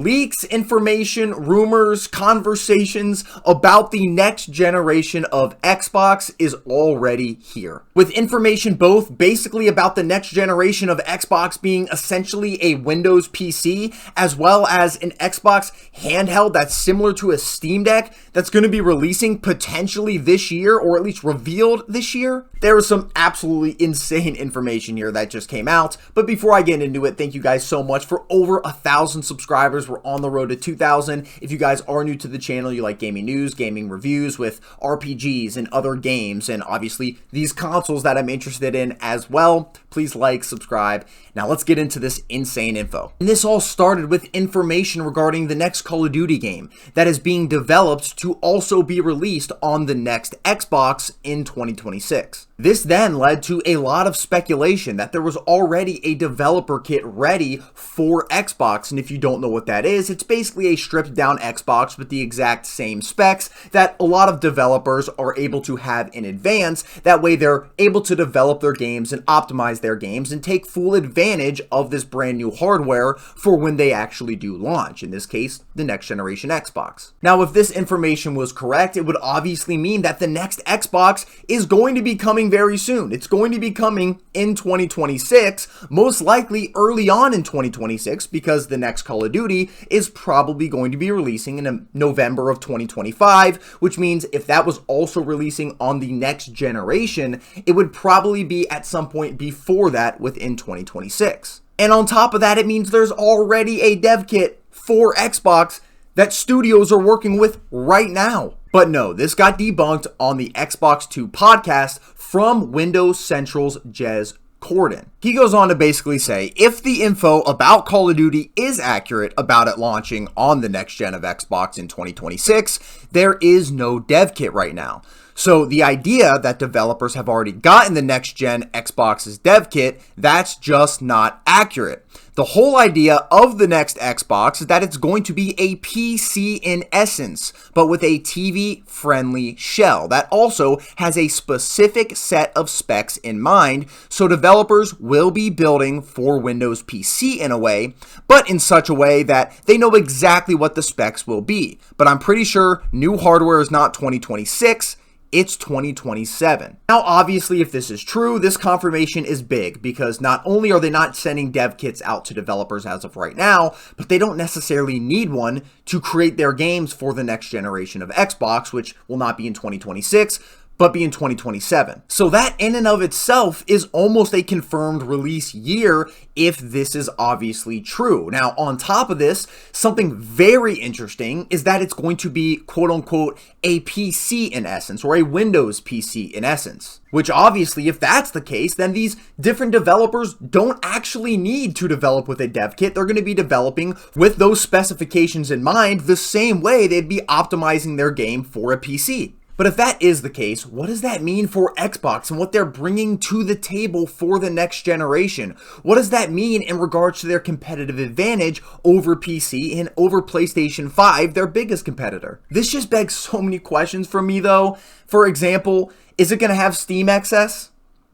Leaks, information, rumors, conversations about the next generation of Xbox is already here. With information both basically about the next generation of Xbox being essentially a Windows PC, as well as an Xbox handheld that's similar to a Steam Deck that's going to be releasing potentially this year, or at least revealed this year. There is some absolutely insane information here that just came out. But before I get into it, thank you guys so much for over 1,000 subscribers. We're on the road to 2,000. If you guys are new to the channel, you like gaming news, gaming reviews with RPGs and other games, and obviously these consoles that I'm interested in as well, please like, subscribe. Now let's get into this insane info. And this all started with information regarding the next Call of Duty game that is being developed to also be released on the next Xbox in 2026. This then led to a lot of speculation that there was already a developer kit ready for Xbox, and if you don't know what that is, it's basically a stripped down Xbox with the exact same specs that a lot of developers are able to have in advance. That way they're able to develop their games and optimize their games and take full advantage of this brand new hardware for when they actually do launch, in this case, the next generation Xbox. Now, if this information was correct, it would obviously mean that the next Xbox is going to be coming very soon. It's going to be coming in 2026, most likely early on in 2026, because the next Call of Duty is probably going to be releasing in November of 2025, which means if that was also releasing on the next generation, it would probably be at some point before that within 2026. And on top of that, it means there's already a dev kit for Xbox that studios are working with right now. But no, this got debunked on the Xbox 2 podcast from Windows Central's Jez Corden. He goes on to basically say, if the info about Call of Duty is accurate about it launching on the next gen of Xbox in 2026, there is no dev kit right now. So the idea that developers have already gotten the next gen Xbox's dev kit, that's just not accurate. The whole idea of the next Xbox is that it's going to be a PC in essence, but with a TV-friendly shell that also has a specific set of specs in mind, so developers will be building for Windows PC in a way, but in such a way that they know exactly what the specs will be. But I'm pretty sure new hardware is not 2026, it's 2027. Now, obviously, if this is true, this confirmation is big because not only are they not sending dev kits out to developers as of right now, but they don't necessarily need one to create their games for the next generation of Xbox, which will not be in 2026, but be in 2027. So that in and of itself is almost a confirmed release year if this is obviously true. Now, on top of this, something very interesting is that it's going to be quote unquote a PC in essence, or a Windows PC in essence. Which obviously, if that's the case, then these different developers don't actually need to develop with a dev kit. They're going to be developing with those specifications in mind the same way they'd be optimizing their game for a PC. But if that is the case, what does that mean for Xbox and what they're bringing to the table for the next generation? What does that mean in regards to their competitive advantage over PC and over PlayStation 5, their biggest competitor? This just begs so many questions for me though. For example, is it going to have Steam access?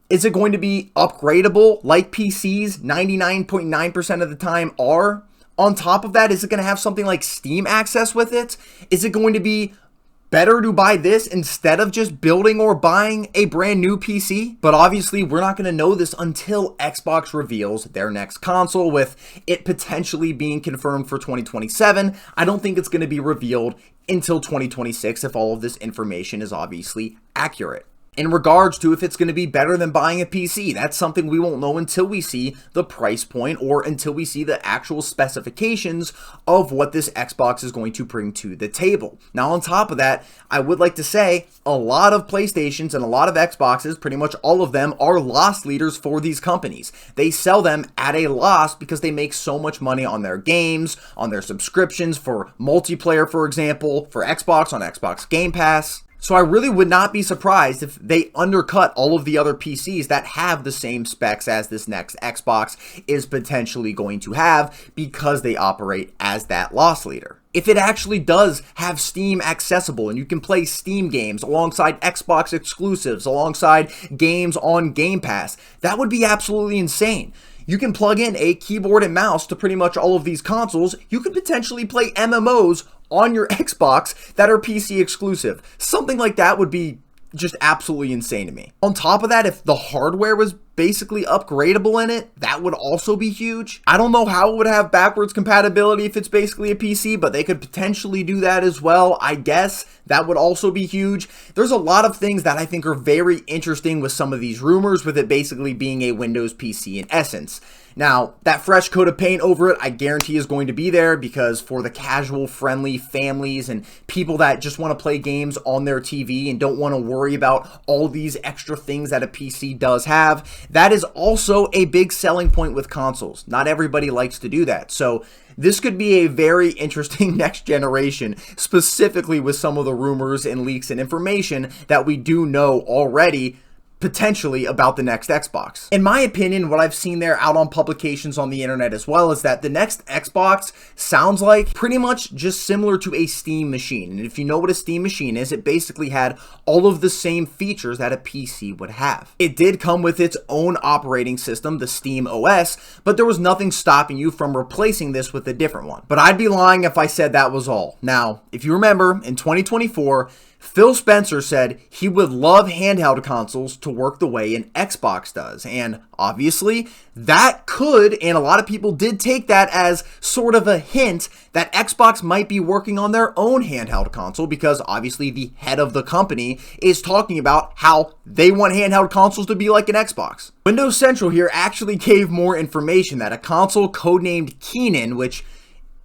Is it going to be upgradable like PCs 99.9% of the time are? On top of that, is it going to have something like Steam access with it? Is it going to be better to buy this instead of just building or buying a brand new PC? But obviously, we're not going to know this until Xbox reveals their next console, with it potentially being confirmed for 2027. I don't think it's going to be revealed until 2026 if all of this information is obviously accurate. In regards to if it's going to be better than buying a PC, that's something we won't know until we see the price point or until we see the actual specifications of what this Xbox is going to bring to the table. Now, on top of that, I would like to say a lot of PlayStations and a lot of Xboxes, pretty much all of them, are loss leaders for these companies. They sell them at a loss because they make so much money on their games, on their subscriptions for multiplayer, for example, for Xbox on Xbox Game Pass. So I really would not be surprised if they undercut all of the other PCs that have the same specs as this next Xbox is potentially going to have, because they operate as that loss leader. If it actually does have Steam accessible and you can play Steam games alongside Xbox exclusives, alongside games on Game Pass, that would be absolutely insane. you can plug in a keyboard and mouse to pretty much all of these consoles. You could potentially play MMOs on your Xbox that are PC exclusive. Something like that would be just absolutely insane to me. On top of that, if the hardware was basically upgradable in it, that would also be huge. I don't know how it would have backwards compatibility if it's basically a PC, but they could potentially do that as well. I guess that would also be huge. There's a lot of things that I think are very interesting with some of these rumors, with it basically being a Windows PC in essence. Now, that fresh coat of paint over it, I guarantee is going to be there, because for the casual, friendly families and people that just want to play games on their TV and don't want to worry about all these extra things that a PC does have, that is also a big selling point with consoles. Not everybody likes to do that. So this could be a very interesting next generation, specifically with some of the rumors and leaks and information that we do know already potentially about the next Xbox. In my opinion, what I've seen there out on publications on the internet as well is that the next Xbox sounds like pretty much just similar to a Steam machine. And if you know what a Steam machine is, it basically had all of the same features that a PC would have. It did come with its own operating system, the Steam OS, but there was nothing stopping you from replacing this with a different one. But I'd be lying if I said that was all. Now, if you remember, in 2024, Phil Spencer said he would love handheld consoles to work the way an Xbox does, and obviously that could, and a lot of people did take that as sort of a hint that Xbox might be working on their own handheld console, because obviously the head of the company is talking about how they want handheld consoles to be like an Xbox. Windows Central here actually gave more information that a console codenamed Keenan, which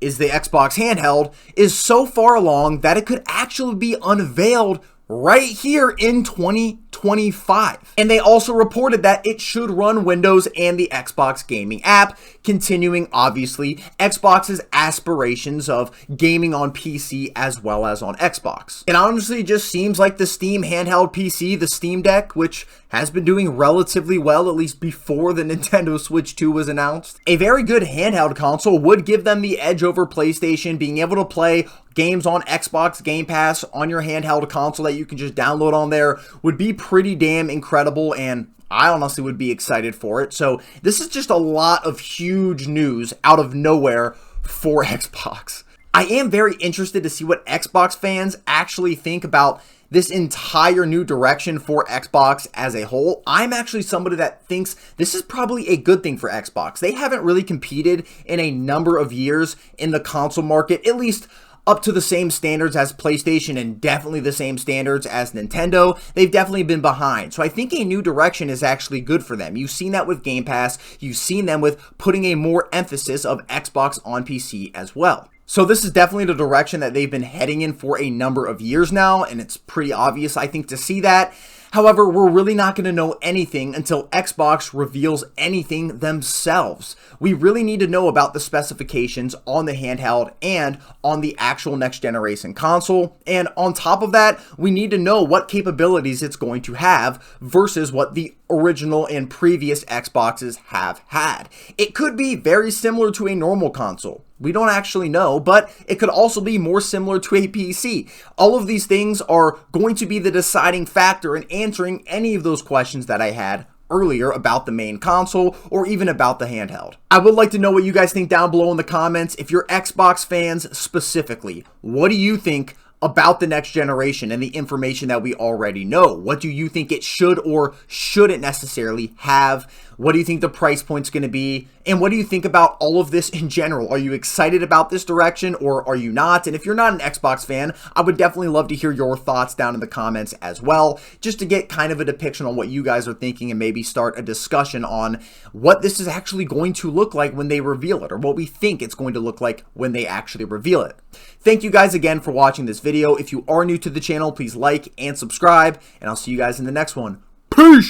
is the Xbox handheld, is so far along that it could actually be unveiled right here in 2025. And they also reported that it should run Windows and the Xbox gaming app, continuing obviously Xbox's aspirations of gaming on PC as well as on Xbox. It honestly just seems like the Steam handheld PC, the Steam Deck, which has been doing relatively well, at least before the Nintendo Switch 2 was announced. A very good handheld console would give them the edge over PlayStation, being able to play games on Xbox Game Pass on your handheld console that you can just download on there would be pretty damn incredible, and I honestly would be excited for it. So this is just a lot of huge news out of nowhere for Xbox. I am very interested to see what Xbox fans actually think about this entire new direction for Xbox as a whole. I'm actually somebody that thinks this is probably a good thing for Xbox. They haven't really competed in a number of years in the console market, at least up to the same standards as PlayStation and definitely the same standards as Nintendo. They've definitely been behind. So I think a new direction is actually good for them. You've seen that with Game Pass. You've seen them with putting a more emphasis of Xbox on PC as well. So this is definitely the direction that they've been heading in for a number of years now, and it's pretty obvious, I think, to see that. However, we're really not going to know anything until Xbox reveals anything themselves. We really need to know about the specifications on the handheld and on the actual next generation console. And on top of that, we need to know what capabilities it's going to have versus what the original and previous Xboxes have had. It could be very similar to a normal console. We don't actually know, but it could also be more similar to a PC. All of these things are going to be the deciding factor in answering any of those questions that I had earlier about the main console or even about the handheld. I would like to know what you guys think down below in the comments. If you're Xbox fans specifically, what do you think about the next generation and the information that we already know? What do you think it should or shouldn't necessarily have? What do you think the price point's going to be? And what do you think about all of this in general? Are you excited about this direction or are you not? And if you're not an Xbox fan, I would definitely love to hear your thoughts down in the comments as well, just to get kind of a depiction on what you guys are thinking and maybe start a discussion on what this is actually going to look like when they reveal it, or what we think it's going to look like when they actually reveal it. Thank you guys again for watching this video. If you are new to the channel, please like and subscribe, and I'll see you guys in the next one. Peace!